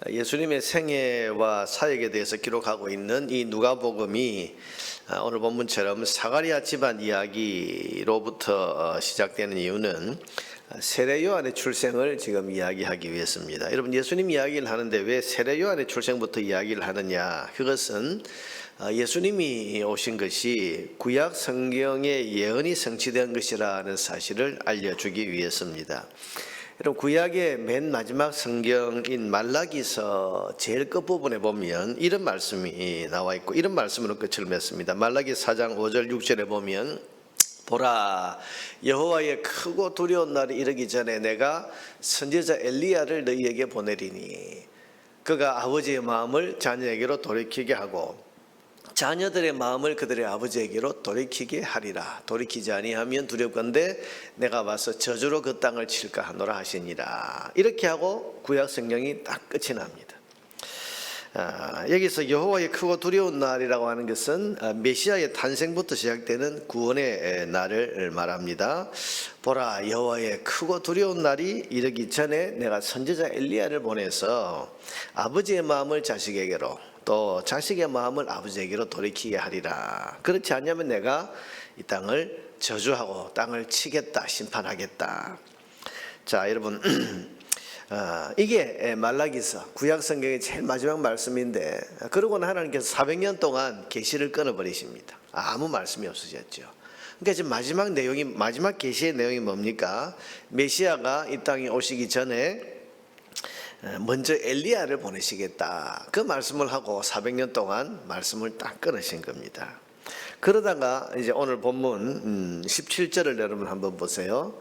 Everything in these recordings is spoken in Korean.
예수님의 생애와 사역에 대해서 기록하고 있는 이 누가복음이 오늘 본문처럼 사가랴 집안 이야기로부터 시작되는 이유는 세례 요한의 출생을 지금 이야기하기 위해서입니다. 여러분, 예수님 이야기를 하는데 왜 세례 요한의 출생부터 이야기를 하느냐? 그것은 예수님이 오신 것이 구약 성경의 예언이 성취된 것이라는 사실을 알려주기 위해서입니다. 여러분, 구약의 맨 마지막 성경인 말라기서 제일 끝부분에 보면 이런 말씀이 나와 있고, 이런 말씀으로 끝을 맺습니다. 말라기 4장 5절 6절에 보면, 보라, 여호와의 크고 두려운 날이 이르기 전에 내가 선지자 엘리야를 너희에게 보내리니 그가 아버지의 마음을 자녀에게로 돌이키게 하고 자녀들의 마음을 그들의 아버지에게로 돌이키게 하리라. 돌이키지 아니하면 두렵건대 내가 와서 저주로 그 땅을 칠까 하노라 하시니라. 이렇게 하고 구약 성경이 딱 끝이 납니다. 여기서 여호와의 크고 두려운 날이라고 하는 것은 메시아의 탄생부터 시작되는 구원의 날을 말합니다. 보라, 여호와의 크고 두려운 날이 이르기 전에 내가 선지자 엘리야를 보내서 아버지의 마음을 자식에게로 또 자식의 마음을 아버지에게로 돌이키게 하리라. 그렇지 않으면 내가 이 땅을 저주하고 땅을 치겠다, 심판하겠다. 자, 여러분, 이게 말라기서 구약 성경의 제일 마지막 말씀인데, 그러고는 하나님께서 400년 동안 계시를 끊어버리십니다. 아무 말씀이 없어졌죠. 그러니까 지금 마지막 계시의 내용이 뭡니까? 메시아가 이 땅에 오시기 전에 먼저 엘리야를 보내시겠다, 그 말씀을 하고 400년 동안 말씀을 딱 끊으신 겁니다. 그러다가 이제 오늘 본문 17절을 여러분 한번 보세요.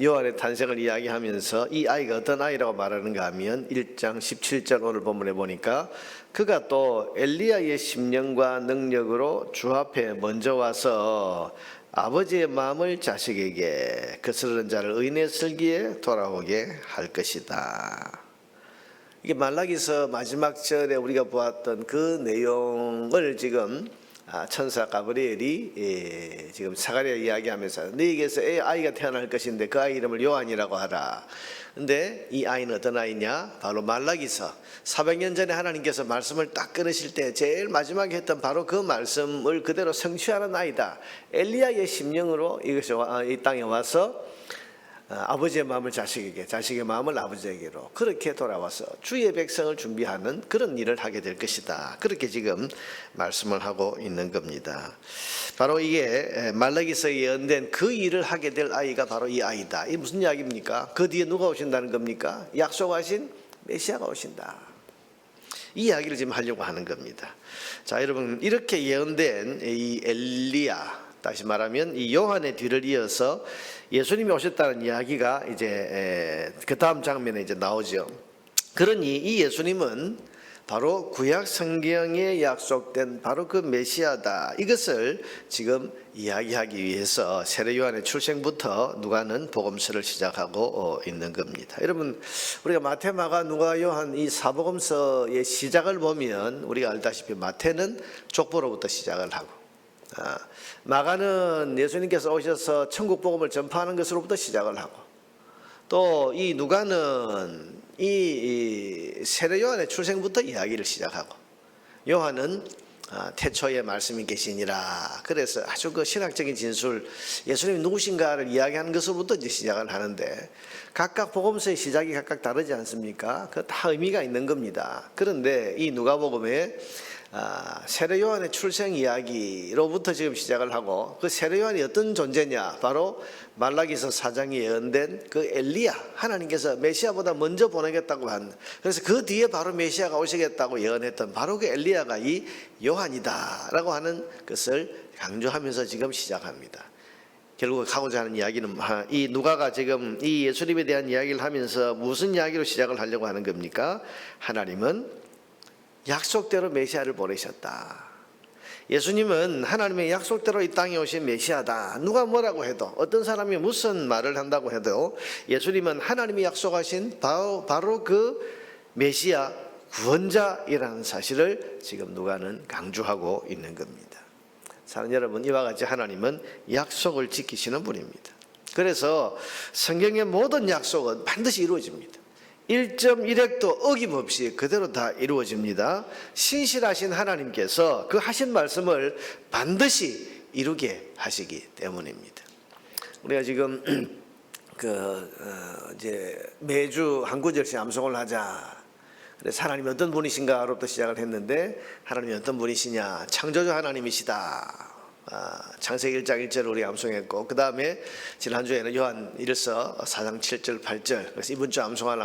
요한의 탄생을 이야기하면서 이 아이가 어떤 아이라고 말하는가 하면 1장 17절 오늘 본문에 보니까 그가 또 엘리야의 심령과 능력으로 주 앞에 먼저 와서 아버지의 마음을 자식에게 거스르는 자를 의인의 슬기에 돌아오게 할 것이다. 이게 말라기서 마지막 절에 우리가 보았던 그 내용을 지금 천사 가브리엘이 지금 사가랴 이야기하면서 너희에게서 아이가 태어날 것인데 그 아이 이름을 요한이라고 하라. 근데 이 아이는 어떤 아이냐? 바로 말라기서 400년 전에 하나님께서 말씀을 딱 끊으실 때 제일 마지막에 했던 바로 그 말씀을 그대로 성취하는 아이다. 엘리야의 심령으로 이것이 이 땅에 와서 아버지의 마음을 자식에게, 자식의 마음을 아버지에게로 그렇게 돌아와서 주의 백성을 준비하는 그런 일을 하게 될 것이다. 그렇게 지금 말씀을 하고 있는 겁니다. 바로 이게 말라기서에 예언된 그 일을 하게 될 아이가 바로 이 아이다. 이게 무슨 이야기입니까? 그 뒤에 누가 오신다는 겁니까? 약속하신 메시아가 오신다. 이 이야기를 지금 하려고 하는 겁니다. 자, 여러분, 이렇게 예언된 이 엘리야, 다시 말하면 이 요한의 뒤를 이어서 예수님이 오셨다는 이야기가 이제 그 다음 장면에 이제 나오죠. 그러니 이 예수님은 바로 구약 성경에 약속된 바로 그 메시아다. 이것을 지금 이야기하기 위해서 세례 요한의 출생부터 누가는 복음서를 시작하고 있는 겁니다. 여러분, 우리가 마태, 마가, 누가, 요한 이 사복음서의 시작을 보면 우리가 알다시피 마태는 족보로부터 시작을 하고, 마가는 예수님께서 오셔서 천국 복음을 전파하는 것으로부터 시작을 하고, 또 이 누가는 이 세례 요한의 출생부터 이야기를 시작하고, 요한은 태초에 말씀이 계시니라. 그래서 아주 그 신학적인 진술, 예수님이 누구신가를 이야기하는 것으로부터 이제 시작을 하는데, 각각 복음서의 시작이 각각 다르지 않습니까? 그 다 의미가 있는 겁니다. 그런데 이 누가복음에 세례 요한의 출생 이야기로부터 지금 시작을 하고, 그 세례 요한이 어떤 존재냐? 바로 말라기서 4장에 예언된 그 엘리야, 하나님께서 메시아보다 먼저 보내겠다고 한, 그래서 그 뒤에 바로 메시아가 오시겠다고 예언했던 바로 그 엘리야가 이 요한이다 라고 하는 것을 강조하면서 지금 시작합니다. 결국 하고자 하는 이야기는 이 누가가 지금 이 예수님에 대한 이야기를 하면서 무슨 이야기로 시작을 하려고 하는 겁니까? 하나님은 약속대로 메시아를 보내셨다. 예수님은 하나님의 약속대로 이 땅에 오신 메시아다. 누가 뭐라고 해도, 어떤 사람이 무슨 말을 한다고 해도 예수님은 하나님이 약속하신 바로 그 메시아 구원자이라는 사실을 지금 누가는 강조하고 있는 겁니다. 사랑하는 여러분, 이와 같이 하나님은 약속을 지키시는 분입니다. 그래서 성경의 모든 약속은 반드시 이루어집니다. 1.1획도 어김없이 그대로 다 이루어집니다. 신실하신 하나님께서 그 하신 말씀을 반드시 이루게 하시기 때문입니다. 우리가 지금 이제 매주 한 구절씩 암송을 하자. 그래서 하나님이 어떤 분이신가로부터 시작을 했는데, 하나님이 어떤 분이시냐? 창조주 하나님이시다. 창세기 1장 1절을 우리 암송했고, 그 다음에 지난주에는 요한 1서 4장 7절 8절, 그래서 이번 주 암송할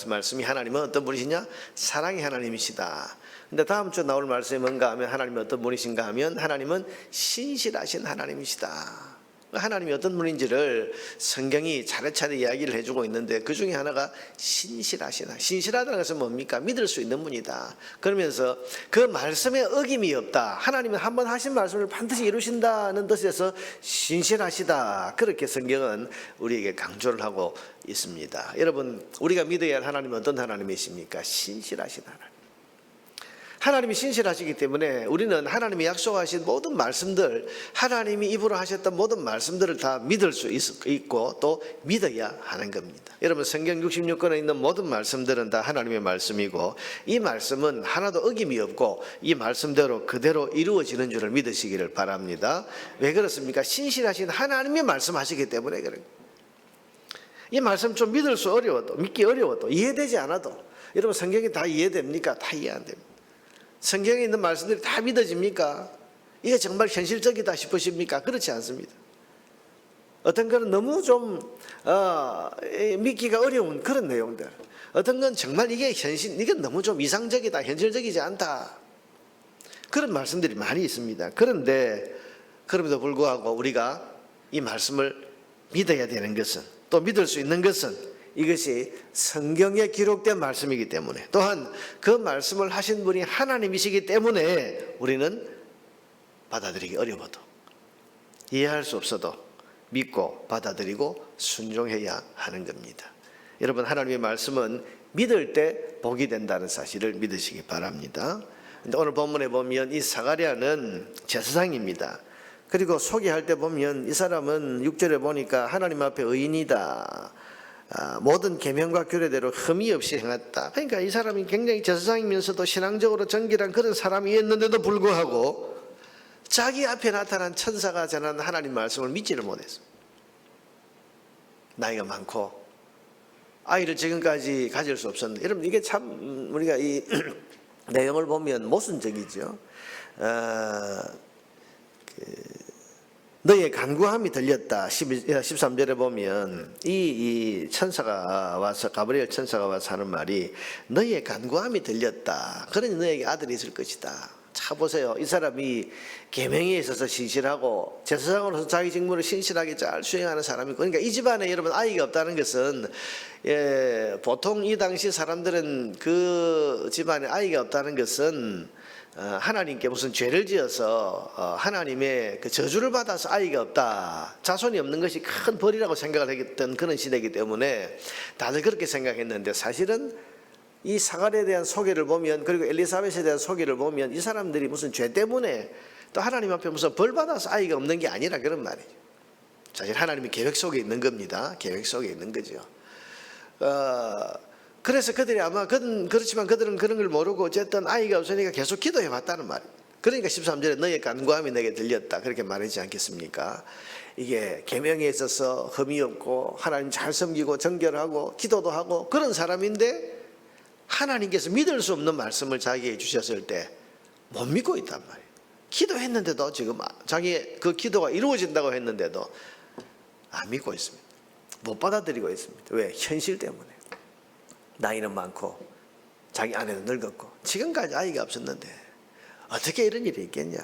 말씀이 하나님은 어떤 분이시냐? 사랑의 하나님이시다. 근데 다음 주 나올 말씀이 뭔가 하면, 하나님이 어떤 분이신가 하면 하나님은 신실하신 하나님이시다. 하나님이 어떤 분인지를 성경이 차례차례 이야기를 해주고 있는데, 그 중에 하나가 신실하시다. 신실하다는 것은 뭡니까? 믿을 수 있는 분이다. 그러면서 그 말씀에 어김이 없다. 하나님은 한번 하신 말씀을 반드시 이루신다는 뜻에서 신실하시다. 그렇게 성경은 우리에게 강조를 하고 있습니다. 여러분, 우리가 믿어야 할 하나님은 어떤 하나님이십니까? 신실하신 하나님. 하나님이 신실하시기 때문에 우리는 하나님이 약속하신 모든 말씀들, 하나님이 입으로 하셨던 모든 말씀들을 다 믿을 수 있고 또 믿어야 하는 겁니다. 여러분, 성경 66권에 있는 모든 말씀들은 다 하나님의 말씀이고, 이 말씀은 하나도 어김이 없고 이 말씀대로 그대로 이루어지는 줄을 믿으시기를 바랍니다. 왜 그렇습니까? 신실하신 하나님이 말씀하시기 때문에 그래요. 이 말씀 좀 믿을 수 어려워도, 믿기 어려워도, 이해되지 않아도, 여러분 성경이 다 이해됩니까? 다 이해 안 됩니다. 성경에 있는 말씀들이 다 믿어집니까? 이게 정말 현실적이다 싶으십니까? 그렇지 않습니다. 어떤 거는 너무 좀 믿기가 어려운 그런 내용들, 어떤 건 정말 이게 이게 너무 좀 이상적이다, 현실적이지 않다, 그런 말씀들이 많이 있습니다. 그런데 그럼에도 불구하고 우리가 이 말씀을 믿어야 되는 것은, 또 믿을 수 있는 것은 이것이 성경에 기록된 말씀이기 때문에, 또한 그 말씀을 하신 분이 하나님이시기 때문에 우리는 받아들이기 어려워도, 이해할 수 없어도 믿고 받아들이고 순종해야 하는 겁니다. 여러분, 하나님의 말씀은 믿을 때 복이 된다는 사실을 믿으시기 바랍니다. 오늘 본문에 보면 이 사가랴는 제사장입니다. 그리고 소개할 때 보면 이 사람은 6절에 보니까 하나님 앞에 의인이다, 모든 계명과 규례대로 흠이 없이 행했다. 그러니까 이 사람이 굉장히 제사장이면서도 신앙적으로 정결한 그런 사람이었는데도 불구하고 자기 앞에 나타난 천사가 전한 하나님 말씀을 믿지를 못했어. 나이가 많고 아이를 지금까지 가질 수 없었는데, 여러분 이게 참 우리가 이 내용을 보면 모순적이죠. 너의 간구함이 들렸다. 13절에 보면 이 천사가 와서, 가브리엘 천사가 와서 하는 말이 너의 간구함이 들렸다. 그러니 너에게 아들이 있을 것이다. 자 보세요. 이 사람이 계명에 있어서 신실하고 제사장으로서 자기 직무를 신실하게 잘 수행하는 사람이고, 그러니까 이 집안에 여러분 아이가 없다는 것은, 보통 이 당시 사람들은 그 집안에 아이가 없다는 것은 하나님께 무슨 죄를 지어서 하나님의 그 저주를 받아서 아이가 없다, 자손이 없는 것이 큰 벌이라고 생각을 했던 그런 시대이기 때문에 다들 그렇게 생각했는데, 사실은 이 사가랴에 대한 소개를 보면, 그리고 엘리사벳에 대한 소개를 보면 이 사람들이 무슨 죄 때문에 또 하나님 앞에 무슨 벌 받아서 아이가 없는 게 아니라 그런 말이죠. 사실 하나님의 계획 속에 있는 겁니다. 계획 속에 있는 거죠. 그래서 그들이 아마 그렇지만 그들은 그런 걸 모르고 어쨌든 아이가 없으니까 계속 기도해 봤다는 말이에요. 그러니까 13절에 너의 간구함이 내게 들렸다, 그렇게 말하지 않겠습니까? 이게 계명에 있어서 흠이 없고 하나님 잘 섬기고 정결하고 기도도 하고 그런 사람인데, 하나님께서 믿을 수 없는 말씀을 자기에게 주셨을 때 못 믿고 있단 말이에요. 기도했는데도, 지금 자기의 그 기도가 이루어진다고 했는데도 안 믿고 있습니다. 못 받아들이고 있습니다. 왜? 현실 때문에. 나이는 많고 자기 아내도 늙었고 지금까지 아이가 없었는데 어떻게 이런 일이 있겠냐.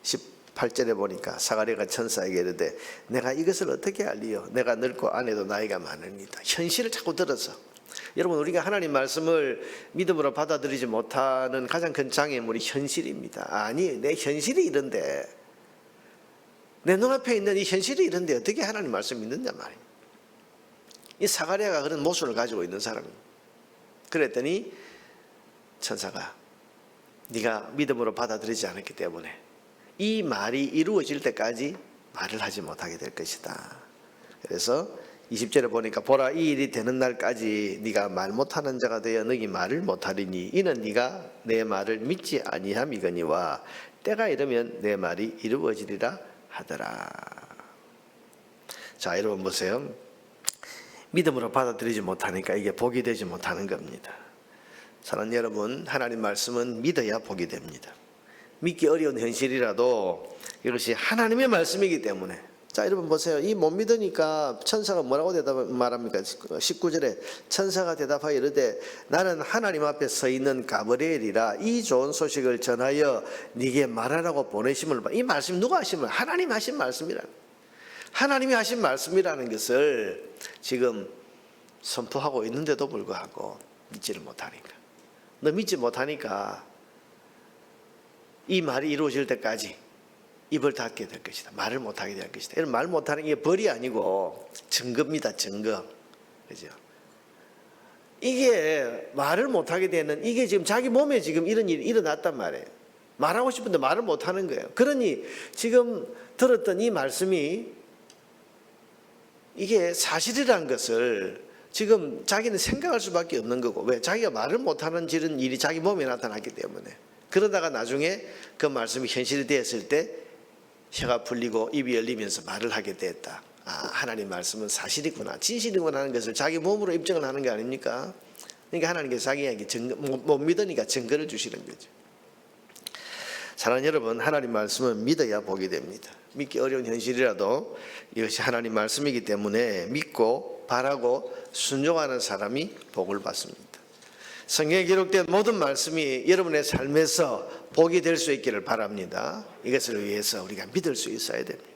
18절에 보니까 사가랴가 천사에게 이르되 내가 이것을 어떻게 알리요? 내가 늙고 아내도 나이가 많으니이다. 현실을 자꾸 들어서, 여러분 우리가 하나님 말씀을 믿음으로 받아들이지 못하는 가장 큰 장애물이 현실입니다. 아니, 내 현실이 이런데, 내 눈앞에 있는 이 현실이 이런데 어떻게 하나님 말씀 믿느냐 말이에요. 이 사가랴가 그런 모순을 가지고 있는 사람입니다. 그랬더니 천사가 네가 믿음으로 받아들이지 않았기 때문에 이 말이 이루어질 때까지 말을 하지 못하게 될 것이다. 그래서 20절에 보니까 보라 이 일이 되는 날까지 네가 말 못하는 자가 되어 너희 말을 못하리니 이는 네가 내 말을 믿지 아니함이거니와 때가 이르면 내 말이 이루어지리라 하더라. 자, 여러분 보세요. 믿음으로 받아들이지 못하니까 이게 복이 되지 못하는 겁니다. 사랑하는 여러분, 하나님 말씀은 믿어야 복이 됩니다. 믿기 어려운 현실이라도 이것이 하나님의 말씀이기 때문에. 자, 여러분 보세요. 이 못 믿으니까 천사가 뭐라고 말합니까? 19절에 천사가 대답하여 이르되 나는 하나님 앞에 서 있는 가브리엘이라 이 좋은 소식을 전하여 네게 말하라고 보내심을 이 말씀 누가 하신 말? 하나님 하신 말씀이라는, 하나님이 하신 말씀이라는 것을 지금 선포하고 있는데도 불구하고 믿지를 못하니까, 너 믿지 못하니까 이 말이 이루어질 때까지 입을 닫게 될 것이다. 말을 못하게 될 것이다. 이런 말 못하는 게 벌이 아니고 증거입니다. 증거. 그죠? 이게 말을 못하게 되는, 이게 지금 자기 몸에 지금 이런 일이 일어났단 말이에요. 말하고 싶은데 말을 못하는 거예요. 그러니 지금 들었던 이 말씀이 이게 사실이라는 것을 지금 자기는 생각할 수밖에 없는 거고. 왜? 자기가 말을 못하는 이런 일이 자기 몸에 나타났기 때문에. 그러다가 나중에 그 말씀이 현실이 되었을 때 혀가 풀리고 입이 열리면서 말을 하게 됐다. 아, 하나님 말씀은 사실이구나, 진실이구나 하는 것을 자기 몸으로 입증을 하는 게 아닙니까? 그러니까 하나님께서 자기에게 못 믿으니까 증거를 주시는 거죠. 사랑하는 여러분, 하나님 말씀은 믿어야 복이 됩니다. 믿기 어려운 현실이라도 이것이 하나님 말씀이기 때문에 믿고 바라고 순종하는 사람이 복을 받습니다. 성경에 기록된 모든 말씀이 여러분의 삶에서 복이 될 수 있기를 바랍니다. 이것을 위해서 우리가 믿을 수 있어야 됩니다.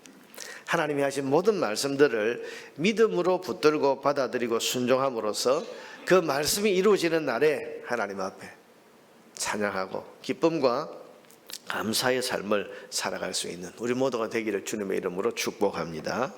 하나님이 하신 모든 말씀들을 믿음으로 붙들고 받아들이고 순종함으로써 그 말씀이 이루어지는 날에 하나님 앞에 찬양하고 기쁨과 감사의 삶을 살아갈 수 있는 우리 모두가 되기를 주님의 이름으로 축복합니다.